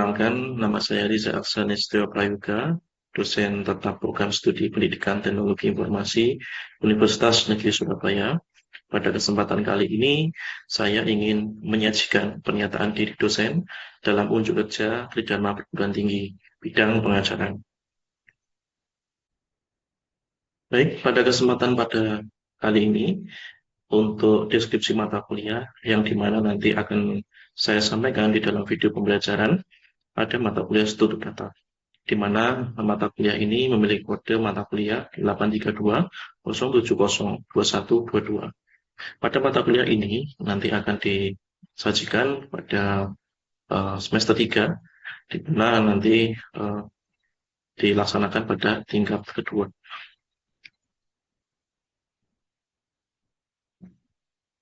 Perkenalkan, nama saya Riza Aksanestio Prayoga, dosen tetap program studi pendidikan teknologi informasi Universitas Negeri Surabaya. Pada kesempatan kali ini, saya ingin menyajikan pernyataan diri dosen dalam unjuk kerja Tridharma Perguruan Tinggi, bidang pengajaran. Baik, pada kesempatan pada kali ini, untuk deskripsi mata kuliah, yang dimana nanti akan saya sampaikan di dalam video pembelajaran, ada mata kuliah studi data, di mana mata kuliah ini memiliki kode mata kuliah 832-070-2122. Pada mata kuliah ini nanti akan disajikan pada semester 3, di mana nanti dilaksanakan pada tingkat kedua.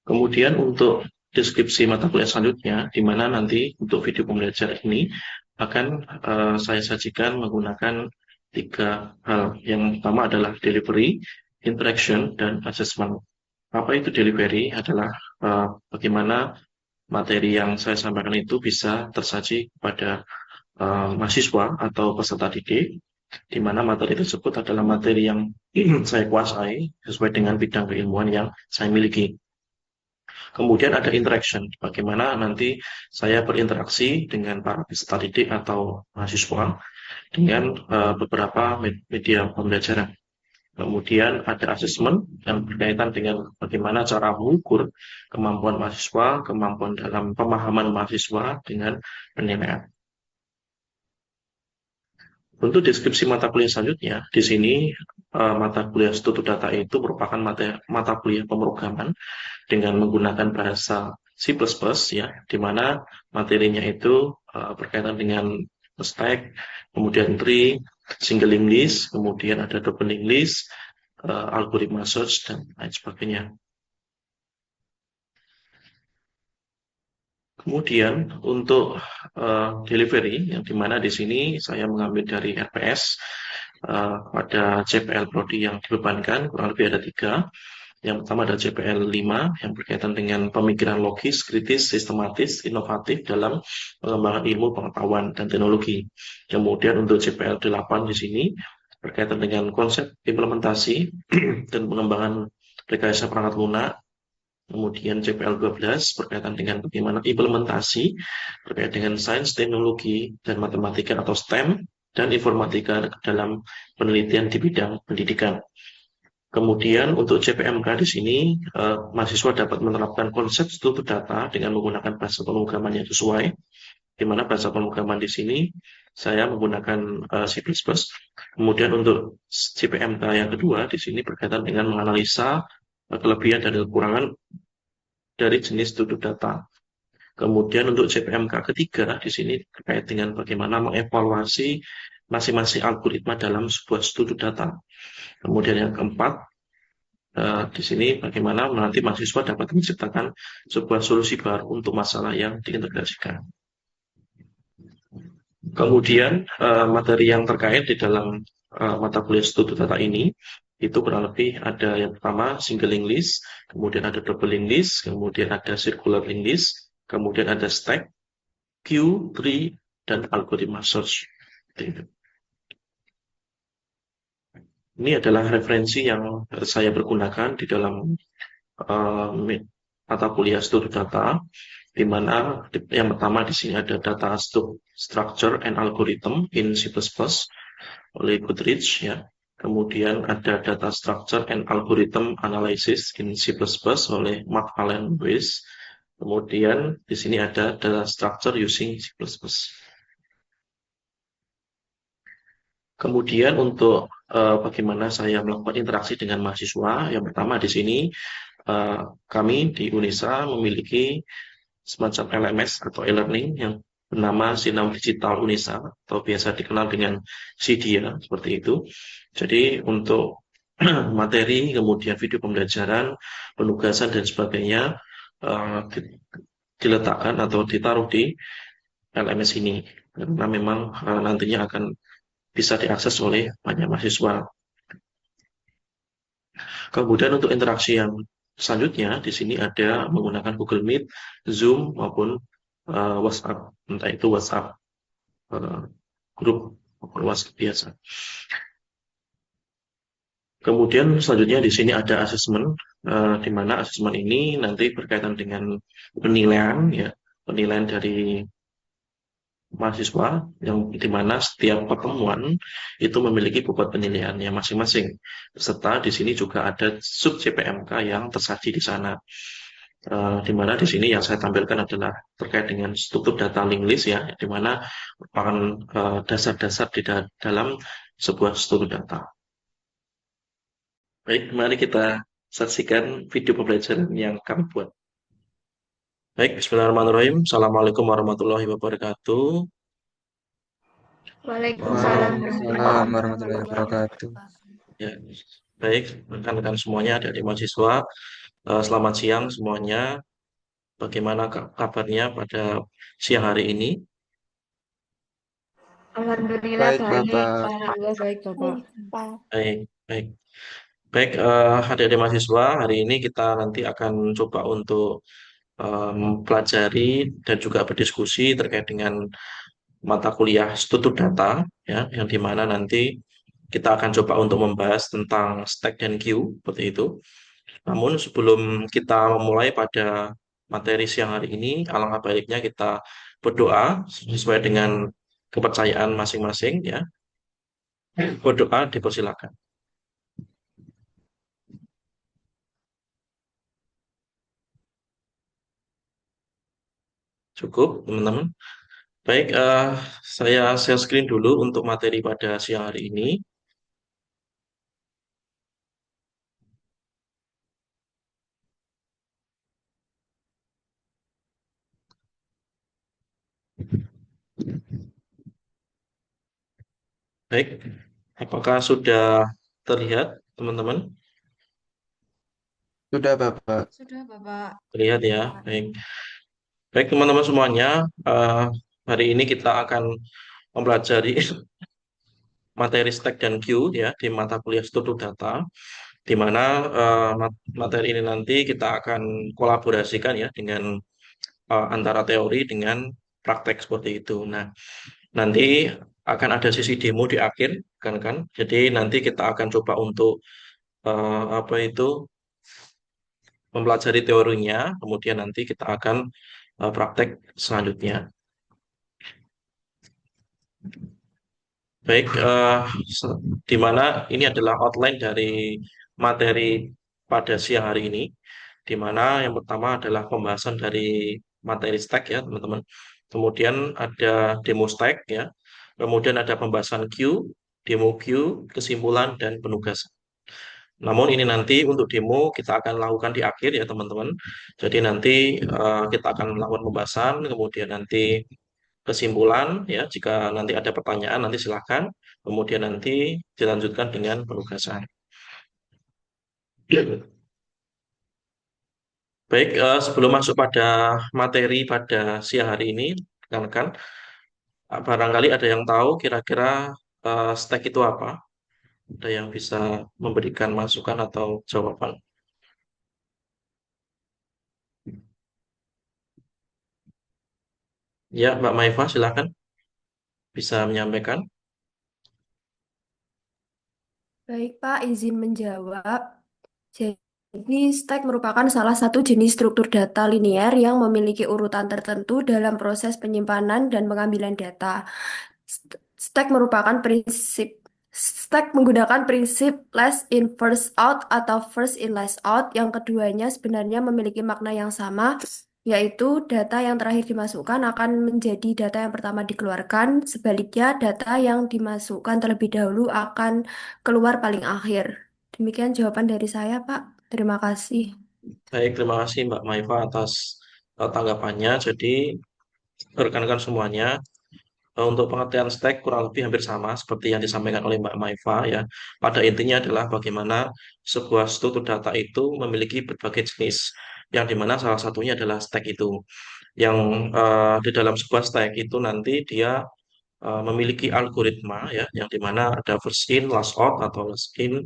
Kemudian untuk deskripsi mata kuliah selanjutnya, di mana nanti untuk video pembelajaran ini akan saya sajikan menggunakan 3 hal. Yang pertama adalah delivery, interaction, dan assessment. Apa itu delivery? Adalah bagaimana materi yang saya sampaikan itu bisa tersaji kepada mahasiswa atau peserta didik, di mana materi tersebut adalah materi yang saya kuasai sesuai dengan bidang keilmuan yang saya miliki. Kemudian ada interaction, bagaimana nanti saya berinteraksi dengan para peserta didik atau mahasiswa dengan beberapa media pembelajaran. Kemudian ada assessment yang berkaitan dengan bagaimana cara mengukur kemampuan mahasiswa, kemampuan dalam pemahaman mahasiswa dengan penilaian. Untuk deskripsi mata kuliah selanjutnya, di sini mata kuliah studi data itu merupakan mata kuliah pemrograman dengan menggunakan bahasa C++, ya, di mana materinya itu berkaitan dengan stack, kemudian tree, single linked list, kemudian ada double linked list, algoritma search, dan lain sebagainya. Kemudian untuk delivery, yang dimana di sini saya mengambil dari RPS pada CPL Prodi yang dibebankan, kurang lebih ada 3. Yang pertama ada CPL 5 yang berkaitan dengan pemikiran logis, kritis, sistematis, inovatif dalam pengembangan ilmu pengetahuan dan teknologi. Kemudian untuk CPL 8 di sini berkaitan dengan konsep implementasi dan pengembangan rekayasa perangkat lunak. Kemudian CPL 12 berkaitan dengan bagaimana implementasi terkait dengan sains, teknologi, dan matematika atau STEM, dan informatika dalam penelitian di bidang pendidikan. Kemudian untuk CPMK di sini, mahasiswa dapat menerapkan konsep studi data dengan menggunakan bahasa pemrograman yang sesuai, di mana bahasa pemrograman di sini saya menggunakan C++. Kemudian untuk CPMK yang kedua di sini berkaitan dengan menganalisa kelebihan dan kekurangan dari jenis studi data. Kemudian untuk CPMK ketiga di sini terkait dengan bagaimana mengevaluasi masing-masing algoritma dalam sebuah studi data. Kemudian yang keempat, di sini bagaimana nanti mahasiswa dapat menciptakan sebuah solusi baru untuk masalah yang diintegrasikan. Kemudian materi yang terkait di dalam mata kuliah studi data ini itu kurang lebih ada yang pertama single linked list, kemudian ada double linked list, kemudian ada circular linked list, kemudian ada stack, queue, tree, dan algoritma search. Ini adalah referensi yang saya pergunakan di dalam mata kuliah studi data, di mana yang pertama di sini ada data structure and algorithm in C++ oleh Goodrich, ya. Kemudian ada data structure and algorithm analysis in C++ oleh Mark Allen Weiss. Kemudian di sini ada data structure using C++. Kemudian untuk bagaimana saya melakukan interaksi dengan mahasiswa, yang pertama di sini kami di UNISA memiliki semacam LMS atau e-learning yang bernama Sinau Digital UNISA atau biasa dikenal dengan SIDIA, seperti itu. Jadi untuk materi, kemudian video pembelajaran, penugasan dan sebagainya diletakkan atau ditaruh di LMS ini, karena memang nantinya akan bisa diakses oleh banyak mahasiswa. Kemudian untuk interaksi yang selanjutnya di sini ada menggunakan Google Meet, Zoom maupun WhatsApp, entah itu WhatsApp. eh, grup WhatsApp biasa. Kemudian selanjutnya di sini ada asesmen, di mana asesmen ini nanti berkaitan dengan penilaian, ya, penilaian dari mahasiswa yang di mana setiap pertemuan itu memiliki bobot penilaiannya masing-masing. Serta di sini juga ada sub CPMK yang tersaji di sana. Di mana di sini yang saya tampilkan adalah terkait dengan struktur data linked list, ya, di mana merupakan dasar-dasar di dalam sebuah struktur data. Baik, mari kita saksikan video pembelajaran yang kami buat. Baik, bismillahirrahmanirrahim. Assalamualaikum warahmatullahi wabarakatuh. Waalaikumsalam Waalaikumsalam warahmatullahi warahmatullahi wabarakatuh. wabarakatuh. Ya, baik, rekan-rekan semuanya, adik-adik mahasiswa, selamat siang semuanya. Bagaimana kabarnya pada siang hari ini? Alhamdulillah Baik, baik, Bapak. Pak. Alhamdulillah baik Bapak. Pak. Baik, baik. Baik, adik-adik mahasiswa, hari ini kita nanti akan coba untuk mempelajari dan juga berdiskusi terkait dengan mata kuliah struktur data, ya, yang dimana nanti kita akan coba untuk membahas tentang stack dan queue, seperti itu. Namun sebelum kita memulai pada materi siang hari ini, alangkah baiknya kita berdoa sesuai dengan kepercayaan masing-masing, ya. Berdoa dipersilakan. Cukup, teman-teman. Baik, saya share screen dulu untuk materi pada siang hari ini. Baik, apakah sudah terlihat, teman-teman? Sudah, Bapak. Sudah Bapak. Terlihat, ya. Baik, baik, teman-teman semuanya. Hari ini kita akan mempelajari materi stack dan queue, ya, di mata kuliah struktur data, di mana materi ini nanti kita akan kolaborasikan, ya, dengan antara teori dengan praktek seperti itu. Nah, nanti akan ada sisi demo di akhir, kan? Jadi nanti kita akan coba untuk apa itu mempelajari teorinya, kemudian nanti kita akan praktek selanjutnya. Baik, di mana ini adalah outline dari materi pada siang hari ini, di mana yang pertama adalah pembahasan dari materi stack, ya, teman-teman. Kemudian ada demo stack, ya. Kemudian ada pembahasan queue, demo queue, kesimpulan, dan penugasan. Namun ini nanti untuk demo kita akan lakukan di akhir, ya, teman-teman. Jadi nanti kita akan melakukan pembahasan, kemudian nanti kesimpulan, ya, jika nanti ada pertanyaan nanti silakan, kemudian nanti dilanjutkan dengan penugasan. Baik, sebelum masuk pada materi pada siang hari ini, rekan-rekan, barangkali ada yang tahu kira-kira stack itu apa? Ada yang bisa memberikan masukan atau jawaban? Ya, Mbak Maifa, silakan bisa menyampaikan. Baik, Pak, izin menjawab. Jadi, stack merupakan salah satu jenis struktur data linear yang memiliki urutan tertentu dalam proses penyimpanan dan pengambilan data. Stack merupakan prinsip Stack menggunakan prinsip last in first out atau first in last out. Yang keduanya sebenarnya memiliki makna yang sama, yaitu data yang terakhir dimasukkan akan menjadi data yang pertama dikeluarkan. Sebaliknya, data yang dimasukkan terlebih dahulu akan keluar paling akhir. Demikian jawaban dari saya, Pak. Terima kasih. Baik, terima kasih Mbak Maifa atas tanggapannya. Jadi, rekan-rekan semuanya, untuk pengertian stack kurang lebih hampir sama seperti yang disampaikan oleh Mbak Maifa, ya. Pada intinya adalah bagaimana sebuah struktur data itu memiliki berbagai jenis, yang dimana salah satunya adalah stack itu. Yang di dalam sebuah stack itu nanti dia memiliki algoritma, ya, yang dimana ada first in, last out atau last in,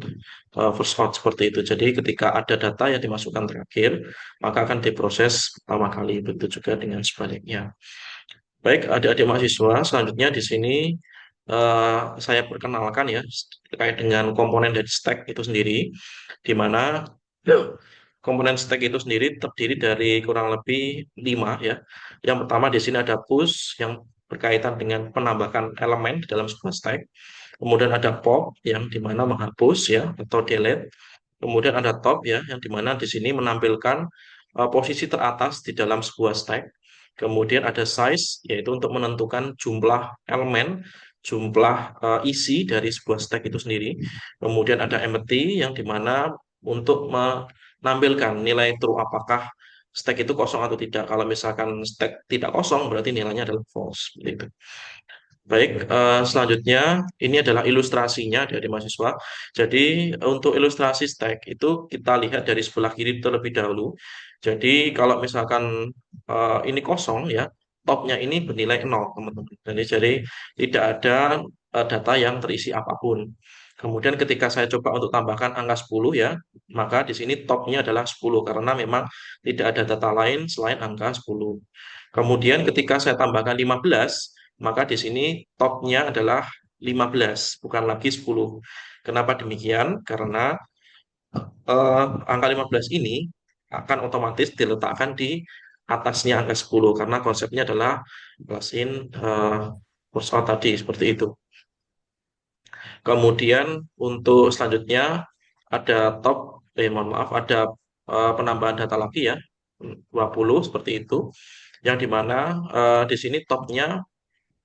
first out seperti itu. Jadi ketika ada data yang dimasukkan terakhir, maka akan diproses pertama kali. Begitu juga dengan sebaliknya. Baik, adik-adik mahasiswa, selanjutnya di sini saya perkenalkan ya terkait dengan komponen dari stack itu sendiri, di mana komponen stack itu sendiri terdiri dari kurang lebih 5 ya. Yang pertama di sini ada push yang berkaitan dengan penambahan elemen di dalam sebuah stack. Kemudian ada pop yang dimana menghapus ya atau delete. Kemudian ada top ya yang dimana di sini menampilkan posisi teratas di dalam sebuah stack. Kemudian ada size, yaitu untuk menentukan jumlah elemen, jumlah isi dari sebuah stack itu sendiri. Kemudian ada empty, yang dimana untuk menampilkan nilai true apakah stack itu kosong atau tidak. Kalau misalkan stack tidak kosong, berarti nilainya adalah false. Seperti itu. Baik, selanjutnya ini adalah ilustrasinya dari mahasiswa. Jadi untuk ilustrasi stack itu kita lihat dari sebelah kiri terlebih dahulu. Jadi kalau misalkan ini kosong ya, topnya ini bernilai 0, teman-teman. Jadi tidak ada data yang terisi apapun. Kemudian ketika saya coba untuk tambahkan angka 10 ya, maka di sini topnya adalah 10 karena memang tidak ada data lain selain angka 10. Kemudian ketika saya tambahkan 15, maka di sini topnya adalah 15, bukan lagi 10. Kenapa demikian? Karena angka 15 ini akan otomatis diletakkan di atasnya angka 10 karena konsepnya adalah plus in first out tadi seperti itu. Kemudian untuk selanjutnya ada mohon maaf, ada penambahan data lagi ya, 20 seperti itu, yang dimana di sini topnya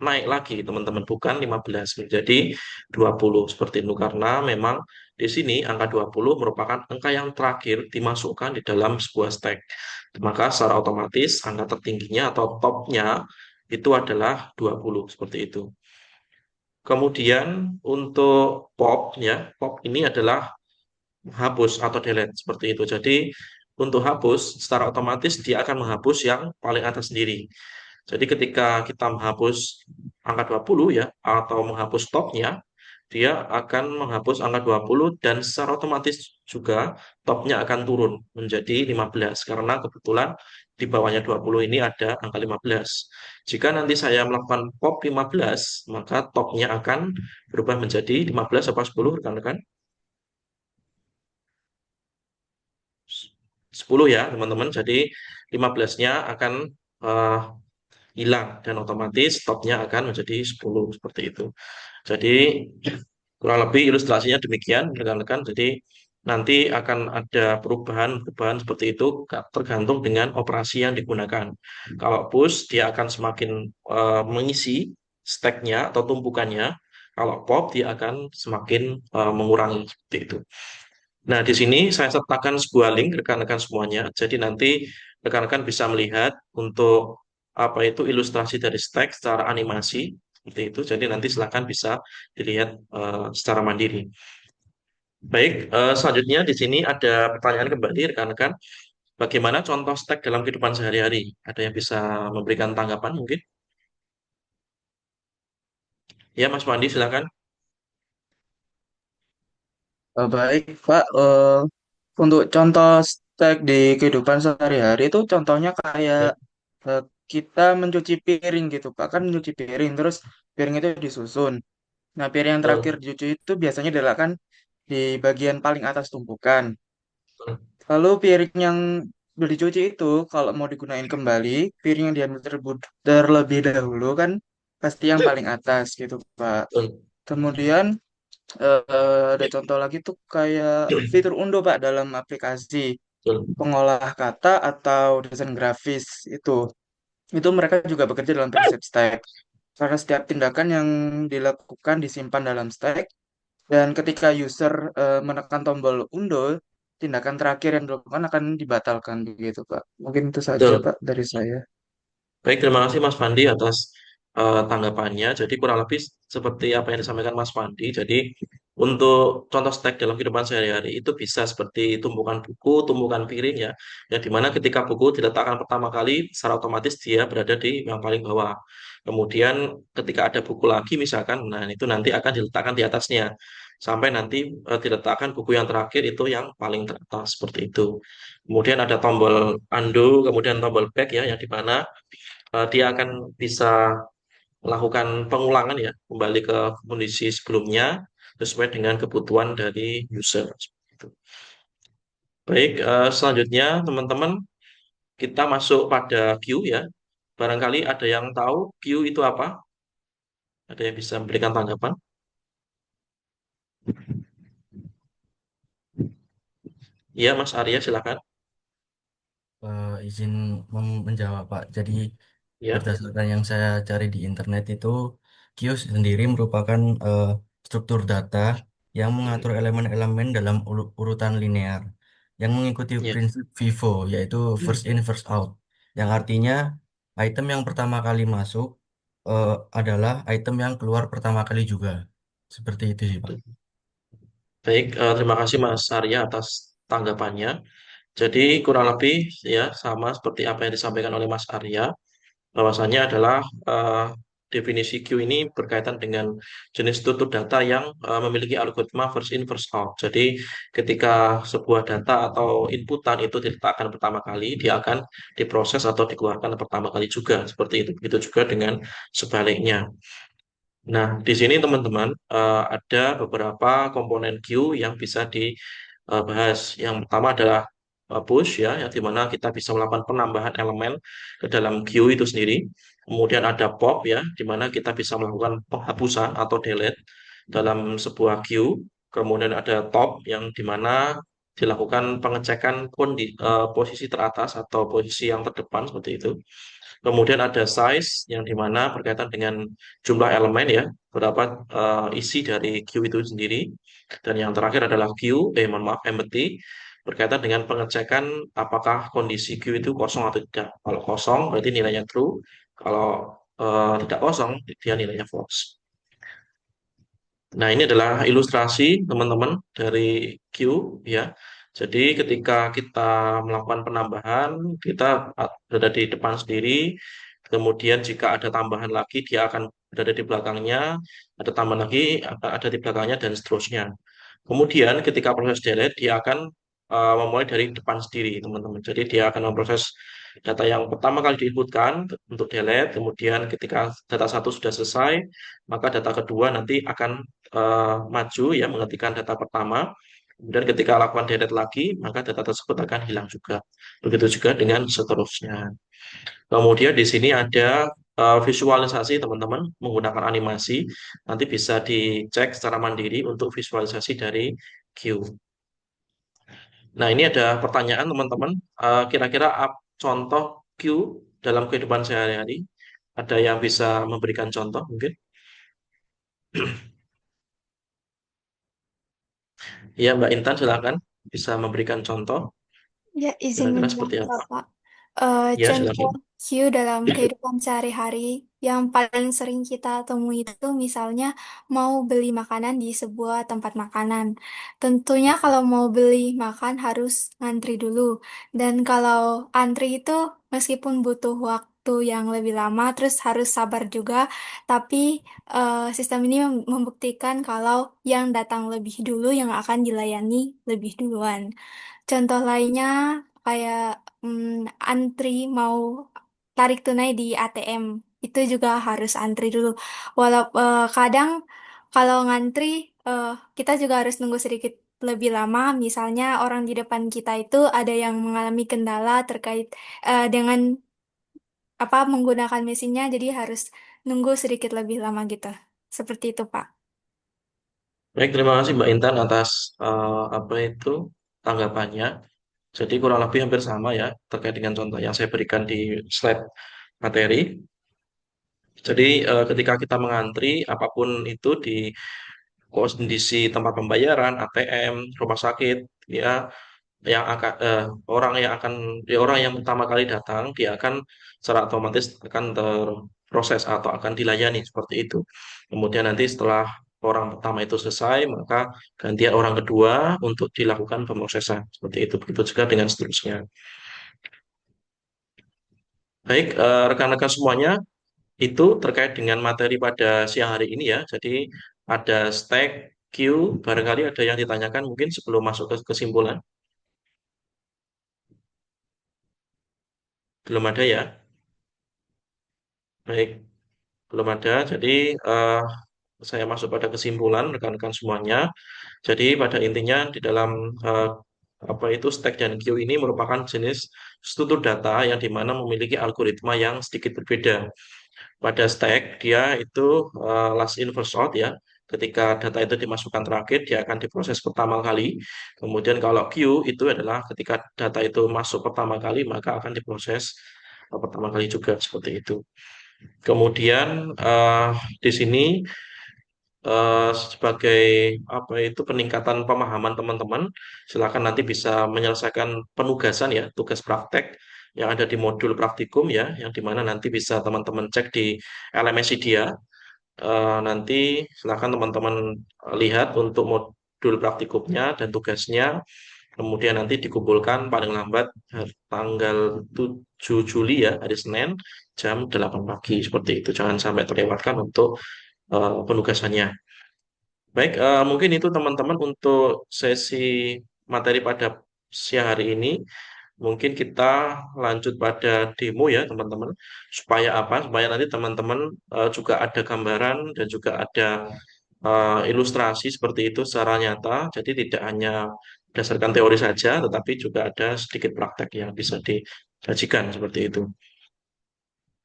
naik lagi teman-teman, bukan 15 menjadi 20 seperti itu karena memang di sini angka 20 merupakan angka yang terakhir dimasukkan di dalam sebuah stack. Maka secara otomatis angka tertingginya atau topnya itu adalah 20 seperti itu. Kemudian untuk pop ya, pop ini adalah hapus atau delete seperti itu. Jadi untuk hapus secara otomatis dia akan menghapus yang paling atas sendiri. Jadi ketika kita menghapus angka 20 ya atau menghapus topnya, dia akan menghapus angka 20 dan secara otomatis juga topnya akan turun menjadi 15 karena kebetulan di bawahnya 20 ini ada angka 15. Jika nanti saya melakukan pop 15, maka topnya akan berubah menjadi 15 apa 10 rekan-rekan? 10 ya teman-teman. Jadi 15-nya akan eh, hilang dan otomatis stopnya akan menjadi 10 seperti itu. Jadi kurang lebih ilustrasinya demikian rekan-rekan. Jadi nanti akan ada perubahan-perubahan seperti itu tergantung dengan operasi yang digunakan. Kalau push dia akan semakin mengisi stacknya atau tumpukannya. Kalau pop dia akan semakin mengurangi seperti itu. Nah, di sini saya sertakan sebuah link rekan-rekan semuanya. Jadi nanti rekan-rekan bisa melihat untuk apa itu ilustrasi dari stack secara animasi seperti itu. Jadi nanti silakan bisa dilihat secara mandiri. Baik, selanjutnya di sini ada pertanyaan kembali rekan-rekan. Bagaimana contoh stack dalam kehidupan sehari-hari? Ada yang bisa memberikan tanggapan mungkin? Ya, Mas Wandi, silakan. Baik, Pak. Untuk contoh stack di kehidupan sehari-hari itu contohnya kayak Ya, eh, kita mencuci piring gitu, Pak. Kan mencuci piring, terus piring itu disusun. Nah, piring yang terakhir betul, dicuci itu biasanya diletakkan di bagian paling atas tumpukan. betul, Lalu piring yang udah dicuci itu, kalau mau digunakan kembali, piring yang diambil terlebih dahulu kan pasti yang paling atas gitu, Pak. betul, Kemudian ada contoh lagi tuh kayak fitur undo Pak dalam aplikasi betul, pengolah kata atau desain grafis itu. Itu mereka juga bekerja dalam prinsip stack. Karena setiap tindakan yang dilakukan disimpan dalam stack dan ketika user menekan tombol undo, tindakan terakhir yang dilakukan akan dibatalkan begitu Pak. Mungkin itu saja betul. Pak dari saya. Baik, terima kasih Mas Fandi atas tanggapannya. Jadi kurang lebih seperti apa yang disampaikan Mas Fandi. Jadi untuk contoh stack dalam kehidupan sehari-hari itu bisa seperti tumpukan buku, tumpukan piring ya. Yang dimana ketika buku diletakkan pertama kali, secara otomatis dia berada di yang paling bawah. Kemudian ketika ada buku lagi misalkan, nah itu nanti akan diletakkan di atasnya. Sampai nanti diletakkan buku yang terakhir itu yang paling teratas seperti itu. Kemudian ada tombol undo, kemudian tombol back ya, yang dimana dia akan bisa melakukan pengulangan ya, kembali ke kondisi sebelumnya sesuai dengan kebutuhan dari user. Baik, selanjutnya teman-teman kita masuk pada queue ya. Barangkali ada yang tahu queue itu apa? Ada yang bisa memberikan tanggapan? Iya, Mas Arya, silakan. Izin menjawab, Pak. Jadi Ya. berdasarkan yang saya cari di internet itu, Qs sendiri merupakan struktur data yang mengatur elemen-elemen dalam urutan linear yang mengikuti Ya. prinsip FIFO, yaitu first in, first out. Yang artinya item yang pertama kali masuk eh, adalah item yang keluar pertama kali juga. Seperti itu sih, Pak. Baik, terima kasih Mas Arya atas tanggapannya. Jadi kurang lebih ya sama seperti apa yang disampaikan oleh Mas Arya, bahwasannya adalah eh, definisi Q ini berkaitan dengan jenis struktur data yang memiliki algoritma first in first out. Jadi ketika sebuah data atau inputan itu diletakkan pertama kali, dia akan diproses atau dikeluarkan pertama kali juga. Seperti itu. Begitu juga dengan sebaliknya. Nah, di sini teman-teman ada beberapa komponen queue yang bisa dibahas. Yang pertama adalah push ya, yang dimana kita bisa melakukan penambahan elemen ke dalam queue itu sendiri. Kemudian ada pop ya, di mana kita bisa melakukan penghapusan atau delete dalam sebuah queue. Kemudian ada top yang dimana dilakukan pengecekan posisi teratas atau posisi yang terdepan seperti itu. Kemudian ada size yang dimana berkaitan dengan jumlah elemen ya, berapa isi dari queue itu sendiri. Dan yang terakhir adalah mohon maaf, empty, berkaitan dengan pengecekan apakah kondisi queue itu kosong atau tidak. Kalau kosong berarti nilainya true, kalau tidak kosong dia nilainya false. Nah, ini adalah ilustrasi teman-teman dari queue ya. Jadi ketika kita melakukan penambahan, kita berada di depan sendiri. Kemudian jika ada tambahan lagi, dia akan berada di belakangnya. Ada tambahan lagi, akan ada di belakangnya dan seterusnya. Kemudian ketika proses delete, dia akan memulai dari depan sendiri, teman-teman. Jadi dia akan memproses data yang pertama kali diinputkan untuk delete. Kemudian ketika data satu sudah selesai, maka data kedua nanti akan maju ya menghentikan data pertama. Kemudian ketika lakukan delete lagi, maka data tersebut akan hilang juga. Begitu juga dengan seterusnya. Kemudian di sini ada visualisasi teman-teman menggunakan animasi. Nanti bisa dicek secara mandiri untuk visualisasi dari Q. Nah, ini ada pertanyaan teman-teman. Kira-kira contoh Q dalam kehidupan sehari-hari? Ada yang bisa memberikan contoh mungkin? Ya, Mbak Intan silakan bisa memberikan contoh. Ya, izin Kira-kira seperti menjawab, apa? Bapak. Ya, Contoh silakan. Q dalam kehidupan sehari-hari yang paling sering kita temui itu misalnya mau beli makanan di sebuah tempat makanan. Tentunya kalau mau beli makan harus ngantri dulu. Dan kalau antri itu meskipun butuh waktu yang lebih lama, terus harus sabar juga, tapi sistem ini membuktikan kalau yang datang lebih dulu yang akan dilayani lebih duluan. Contoh lainnya kayak antri mau tarik tunai di ATM itu juga harus antri dulu. Walau kadang kalau ngantri eh, kita juga harus nunggu sedikit lebih lama. Misalnya orang di depan kita itu ada yang mengalami kendala terkait dengan apa menggunakan mesinnya, jadi harus nunggu sedikit lebih lama gitu. Seperti itu, Pak. Baik, terima kasih Mbak Intan atas apa itu tanggapannya. Jadi kurang lebih hampir sama ya terkait dengan contoh yang saya berikan di slide materi. Jadi ketika kita mengantri apapun itu di kondisi tempat pembayaran, ATM, rumah sakit, ya yang akan orang yang akan orang yang pertama kali datang dia akan secara otomatis akan terproses atau akan dilayani seperti itu. Kemudian nanti setelah orang pertama itu selesai, maka gantian orang kedua untuk dilakukan pemrosesan seperti itu. Begitu juga dengan seterusnya. Baik, rekan-rekan semuanya, itu terkait dengan materi pada siang hari ini ya. Jadi ada stack, queue, barangkali ada yang ditanyakan mungkin sebelum masuk ke kesimpulan. Belum ada ya? Baik, belum ada. Jadi saya masuk pada kesimpulan rekan-rekan semuanya. Jadi pada intinya di dalam eh, apa itu stack dan queue ini merupakan jenis struktur data yang dimana memiliki algoritma yang sedikit berbeda. Pada stack dia itu last in first out ya. Ketika data itu dimasukkan terakhir, dia akan diproses pertama kali. Kemudian kalau queue itu adalah ketika data itu masuk pertama kali, maka akan diproses pertama kali juga seperti itu. Kemudian di sini sebagai apa itu peningkatan pemahaman teman-teman, silakan nanti bisa menyelesaikan penugasan ya, tugas praktek yang ada di modul praktikum ya, yang dimana nanti bisa teman-teman cek di LMS dia. Nanti silakan teman-teman lihat untuk modul praktikumnya dan tugasnya, kemudian nanti dikumpulkan paling lambat tanggal 7 Juli ya, hari Senin jam 8 pagi seperti itu. Jangan sampai terlewatkan untuk penugasannya. Baik, mungkin itu teman-teman untuk sesi materi pada siang hari ini. Mungkin kita lanjut pada demo ya teman-teman. Supaya apa? Supaya nanti teman-teman juga ada gambaran dan juga ada ilustrasi seperti itu secara nyata. Jadi tidak hanya berdasarkan teori saja, tetapi juga ada sedikit praktek yang bisa disajikan seperti itu.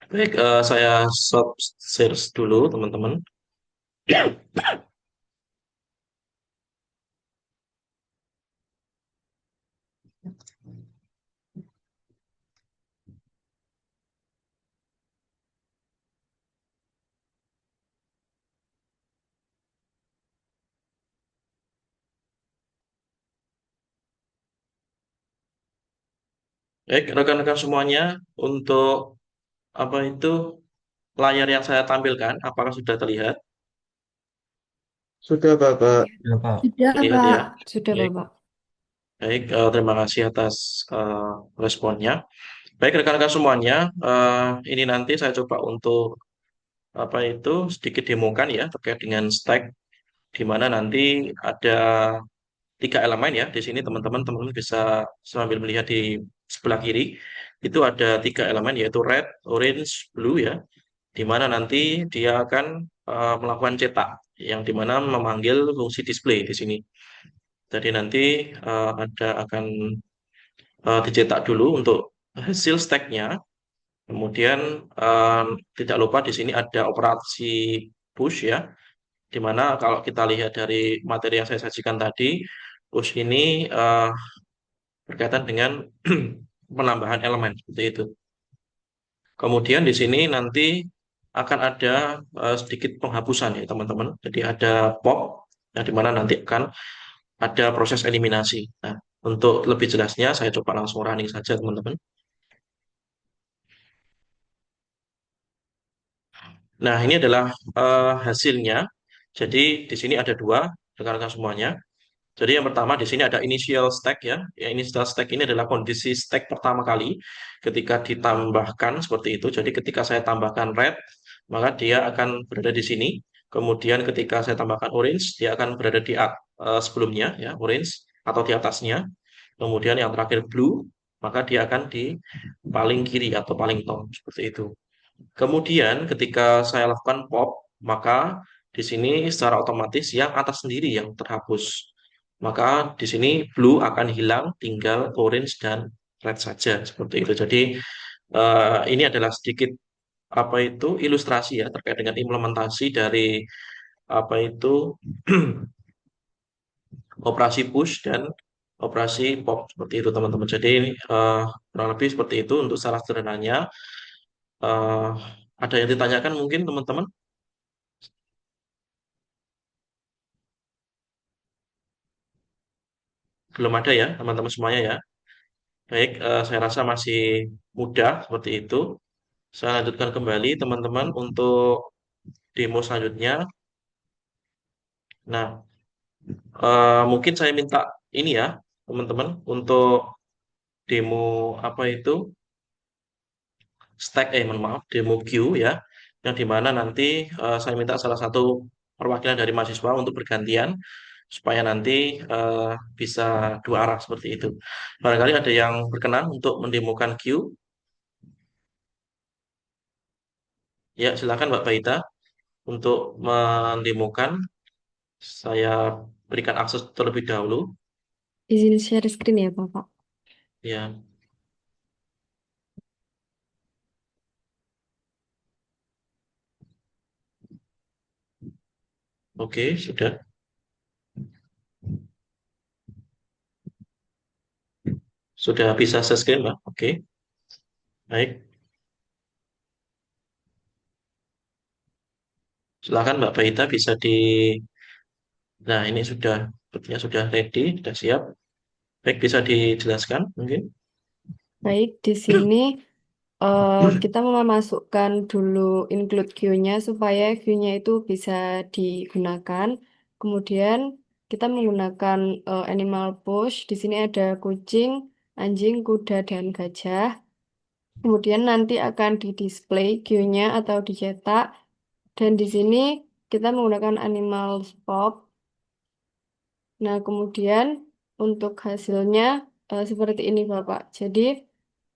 Baik, saya stop share dulu teman-teman. Baik, rekan-rekan semuanya, untuk apa itu layar yang saya tampilkan, apakah sudah terlihat? Sudah, Bapak. Iya. Ya, Pak. Sudah, Terlihat Pak. ya. Sudah, Baik, Bapak. baik, terima kasih atas responnya. Baik, rekan-rekan semuanya, ini nanti saya coba untuk apa itu sedikit demokan ya terkait dengan stack, di mana nanti ada 3 elemen ya. Di sini teman-teman bisa sambil melihat di sebelah kiri, itu ada 3 elemen yaitu red, orange, blue ya. Di mana nanti dia akan melakukan cetak, yang dimana memanggil fungsi display di sini. Jadi nanti ada akan dicetak dulu untuk hasil stacknya. Kemudian tidak lupa di sini ada operasi push ya, di mana kalau kita lihat dari materi yang saya sajikan tadi, push ini berkaitan dengan penambahan elemen seperti itu. Kemudian di sini nanti akan ada sedikit penghapusan ya teman-teman. Jadi ada pop yang dimana nanti akan ada proses eliminasi. Nah, untuk lebih jelasnya saya coba langsung running saja teman-teman. Nah, ini adalah hasilnya. Jadi di sini ada dua rekan-rekan semuanya. Jadi yang pertama di sini ada initial stack ya. Ya, initial stack ini adalah kondisi stack pertama kali ketika ditambahkan seperti itu. Jadi ketika saya tambahkan red, maka dia akan berada di sini. Kemudian ketika saya tambahkan orange, dia akan berada di sebelumnya ya, orange atau di atasnya. Kemudian yang terakhir blue, maka dia akan di paling kiri atau paling top seperti itu. Kemudian ketika saya lakukan pop, maka di sini secara otomatis yang atas sendiri yang terhapus. Maka di sini blue akan hilang, tinggal orange dan red saja seperti itu. Jadi ini adalah sedikit apa itu ilustrasi ya terkait dengan implementasi dari apa itu operasi push dan operasi pop seperti itu teman-teman. Jadi kurang lebih seperti itu untuk salah sederhananya. Eh, ada yang ditanyakan mungkin teman-teman? Belum ada ya teman-teman semuanya ya. Baik, saya rasa masih mudah seperti itu. Saya lanjutkan kembali teman-teman untuk demo selanjutnya. Nah, mungkin saya minta ini ya teman-teman untuk demo apa itu stack, mohon maaf, demo queue ya, yang dimana nanti saya minta salah satu perwakilan dari mahasiswa untuk bergantian supaya nanti bisa dua arah seperti itu. Barangkali ada yang berkenan untuk mendemokan queue. Ya, silakan Mbak Baita untuk mendemokan. Saya berikan akses terlebih dahulu. Izin share screen ya, Bapak. Ya, oke, sudah. Sudah bisa share screen, Mbak? Oke, baik. Silakan Mbak Baita bisa di... Nah, ini sudah, sepertinya sudah ready, sudah siap. Baik, bisa dijelaskan mungkin? Baik, di sini kita memasukkan dulu include queue-nya supaya queue-nya itu bisa digunakan. Kemudian kita menggunakan animal push. Di sini ada kucing, anjing, kuda, dan gajah. Kemudian nanti akan di-display queue-nya atau dicetak. Dan di sini kita menggunakan animal pop. Nah, kemudian untuk hasilnya seperti ini, Bapak. Jadi,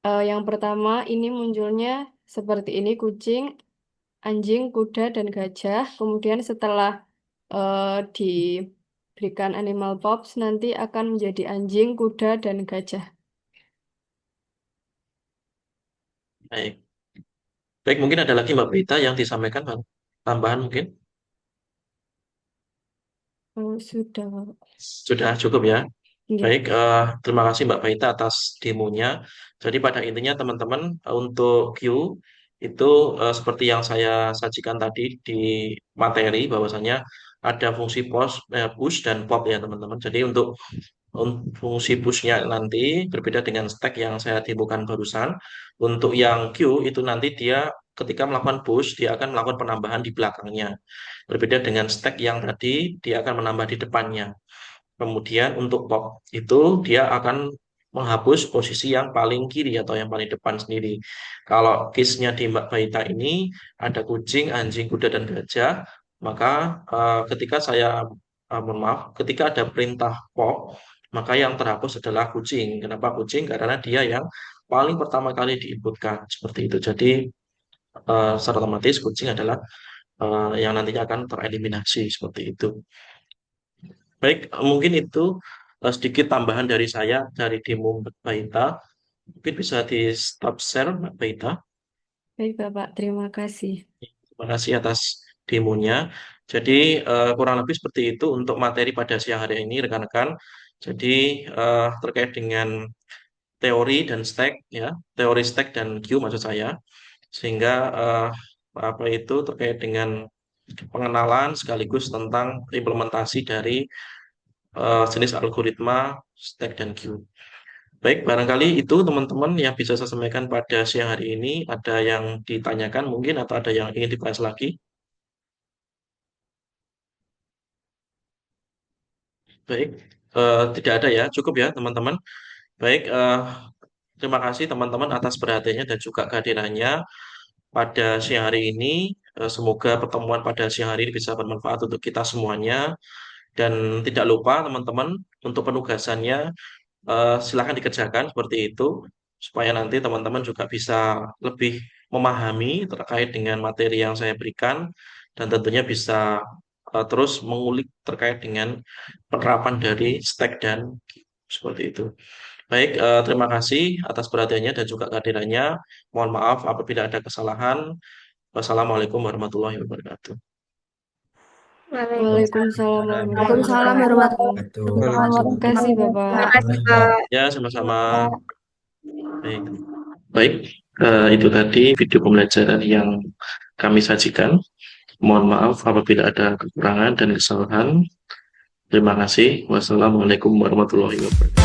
yang pertama ini munculnya seperti ini, kucing, anjing, kuda, dan gajah. Kemudian setelah diberikan animal pops, nanti akan menjadi anjing, kuda, dan gajah. Baik. Baik, mungkin ada lagi Mbak Prita yang disampaikan, Bang. Tambahan mungkin? Sudah, Bapak. Sudah cukup ya. Iya. Baik, terima kasih Mbak Baita atas demonya. Jadi pada intinya teman-teman untuk Q itu seperti yang saya sajikan tadi di materi bahwasanya ada fungsi push dan pop ya teman-teman. Jadi untuk fungsi push-nya nanti berbeda dengan stack yang saya demokan barusan. Untuk yang Q itu nanti dia ketika melakukan push dia akan melakukan penambahan di belakangnya. Berbeda dengan stack yang tadi dia akan menambah di depannya. Kemudian untuk pop itu dia akan menghapus posisi yang paling kiri atau yang paling depan sendiri. Kalau case-nya di Mbak Baita ini ada kucing, anjing, kuda, dan gajah, maka ketika saya, mohon maaf, ketika ada perintah pop, maka yang terhapus adalah kucing. Kenapa kucing? Karena dia yang paling pertama kali diinputkan seperti itu. Jadi secara otomatis kucing adalah yang nantinya akan tereliminasi seperti itu. Baik, mungkin itu sedikit tambahan dari saya dari demo Mbak Baita. Mungkin bisa di stop share Mbak Baita. Baik, Bapak. Terima kasih. Terima kasih atas demonya. Jadi kurang lebih seperti itu untuk materi pada siang hari ini rekan-rekan. Jadi terkait dengan teori dan stack ya, teori stack dan queue maksud saya. Sehingga apa itu terkait dengan pengenalan sekaligus tentang implementasi dari jenis algoritma stack dan queue. Baik, barangkali itu teman-teman yang bisa saya sampaikan pada siang hari ini. Ada yang ditanyakan mungkin atau ada yang ingin dibahas lagi? Baik, tidak ada ya, cukup ya teman-teman. Baik, terima kasih teman-teman atas perhatiannya dan juga kehadirannya pada siang hari ini. Semoga pertemuan pada siang hari ini bisa bermanfaat untuk kita semuanya. Dan tidak lupa teman-teman untuk penugasannya silakan dikerjakan seperti itu supaya nanti teman-teman juga bisa lebih memahami terkait dengan materi yang saya berikan dan tentunya bisa terus mengulik terkait dengan penerapan dari stack dan seperti itu. Baik, terima kasih atas perhatiannya dan juga kehadirannya. Mohon maaf apabila ada kesalahan. Wassalamualaikum warahmatullahi wabarakatuh. Waalaikumsalam Waalaikumsalam warahmatullahi warahmatullahi wabarakatuh. Terima kasih, Bapak. Terima kasih, Pak. Ya, sama-sama. Baik, baik. Itu tadi video pembelajaran yang kami sajikan. Mohon maaf apabila ada kekurangan dan kesalahan. Terima kasih. Wassalamualaikum warahmatullahi wabarakatuh.